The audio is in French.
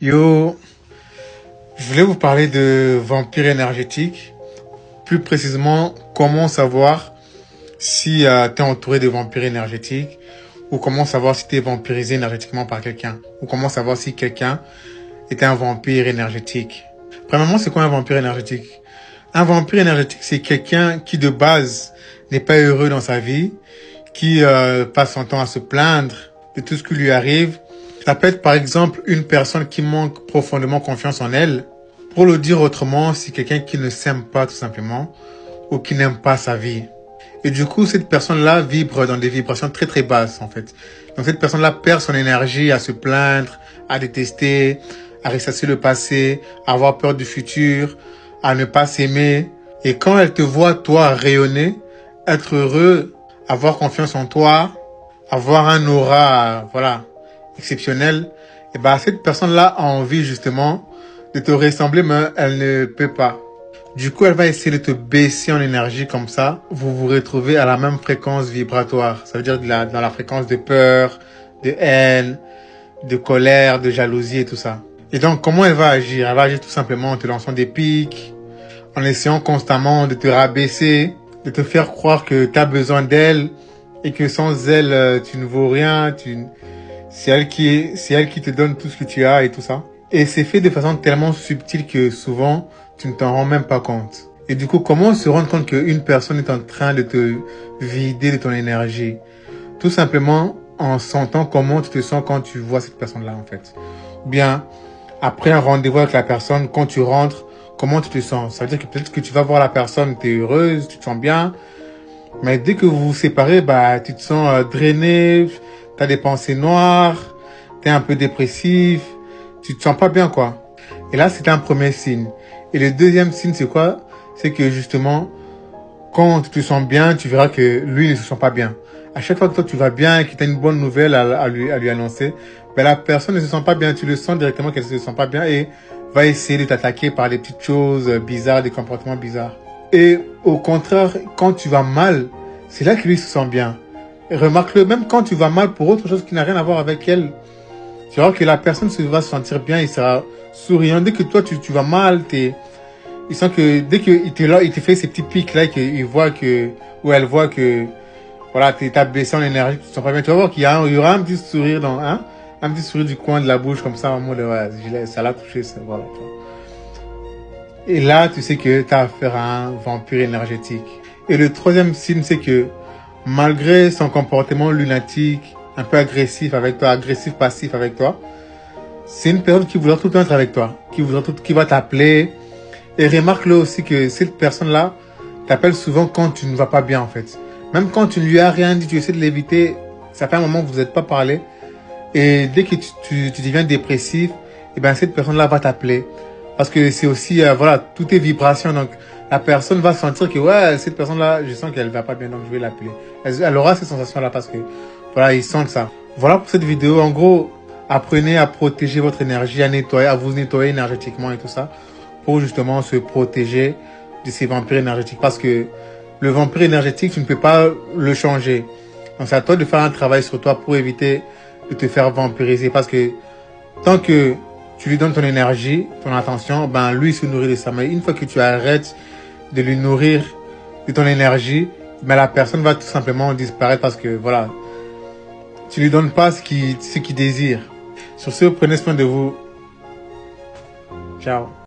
Yo, je voulais vous parler de vampire énergétique. Plus précisément, comment savoir si tu es entouré de vampires énergétiques, ou comment savoir si tu es vampirisé énergétiquement par quelqu'un, ou comment savoir si quelqu'un est un vampire énergétique. Premièrement, c'est quoi un vampire énergétique? Un vampire énergétique, c'est quelqu'un qui de base n'est pas heureux dans sa vie, qui passe son temps à se plaindre de tout ce qui lui arrive. Ça peut être par exemple une personne qui manque profondément confiance en elle. Pour le dire autrement, c'est quelqu'un qui ne s'aime pas tout simplement ou qui n'aime pas sa vie. Et du coup, cette personne-là vibre dans des vibrations très très basses en fait. Donc cette personne-là perd son énergie à se plaindre, à détester, à ressasser le passé, à avoir peur du futur, à ne pas s'aimer. Et quand elle te voit toi rayonner, être heureux, avoir confiance en toi, avoir un aura, exceptionnel, et ben cette personne-là a envie justement de te ressembler, mais elle ne peut pas. Du coup, elle va essayer de te baisser en énergie comme ça. Vous vous retrouvez à la même fréquence vibratoire. Ça veut dire dans la fréquence de peur, de haine, de colère, de jalousie et tout ça. Et donc, comment elle va agir? Elle va agir tout simplement en te lançant des pics, en essayant constamment de te rabaisser, de te faire croire que tu as besoin d'elle et que sans elle, tu ne vaux rien. C'est elle qui te donne tout ce que tu as et tout ça. Et c'est fait de façon tellement subtile que souvent, tu ne t'en rends même pas compte. Et du coup, comment se rendre compte qu'une personne est en train de te vider de ton énergie? Tout simplement en sentant comment tu te sens quand tu vois cette personne-là, en fait. Ou bien, après un rendez-vous avec la personne, quand tu rentres, comment tu te sens? Ça veut dire que peut-être que tu vas voir la personne, tu es heureuse, tu te sens bien. Mais dès que vous vous séparez, tu te sens drainé, tu as des pensées noires, tu es un peu dépressif, tu te sens pas bien, quoi. Et là, c'est un premier signe. Et le deuxième signe, c'est quoi? C'est que justement, quand tu te sens bien, tu verras que lui ne se sent pas bien. À chaque fois que toi tu vas bien et que tu as une bonne nouvelle à lui annoncer, la personne ne se sent pas bien. Tu le sens directement qu'elle ne se sent pas bien et va essayer de t'attaquer par des petites choses bizarres, des comportements bizarres. Et au contraire, quand tu vas mal, c'est là que lui se sent bien. Et remarque-le, même quand tu vas mal pour autre chose qui n'a rien à voir avec elle, tu verras que la personne va se sentir bien, il sera souriant. Dès que toi tu vas mal, il sent que dès qu'il te fait ces petits pics là, qu'il voit que, ou elle voit que, voilà, t'as baissé en énergie, tu te sens pas bien. Tu vas voir qu'il y aura un petit sourire un petit sourire du coin de la bouche comme ça, en mode, ça l'a touché, ça, voilà. Et là, tu sais que t'as affaire à un vampire énergétique. Et le troisième signe, c'est que, malgré son comportement lunatique, un peu agressif avec toi, agressif passif avec toi, c'est une personne qui voudra tout le temps être avec toi, qui va t'appeler. Et remarque-le aussi que cette personne-là t'appelle souvent quand tu ne vas pas bien, en fait. Même quand tu ne lui as rien dit, tu essaies de l'éviter, ça fait un moment que vous n'êtes pas parlé. Et dès que tu deviens dépressif, cette personne-là va t'appeler. Parce que c'est aussi, tout est vibration. Donc, la personne va sentir que, cette personne-là, je sens qu'elle va pas bien, donc je vais l'appeler. Elle aura cette sensation-là parce que, ils sentent ça. Voilà pour cette vidéo. En gros, apprenez à protéger votre énergie, à vous nettoyer énergétiquement et tout ça, pour justement se protéger de ces vampires énergétiques. Parce que le vampire énergétique, tu ne peux pas le changer. Donc c'est à toi de faire un travail sur toi pour éviter de te faire vampiriser. Parce que tant que tu lui donnes ton énergie, ton attention, lui il se nourrit de ça. Mais une fois que tu arrêtes de lui nourrir de ton énergie, la personne va tout simplement disparaître parce que tu lui donnes pas ce qu'il désire. Sur ce, prenez soin de vous. Ciao.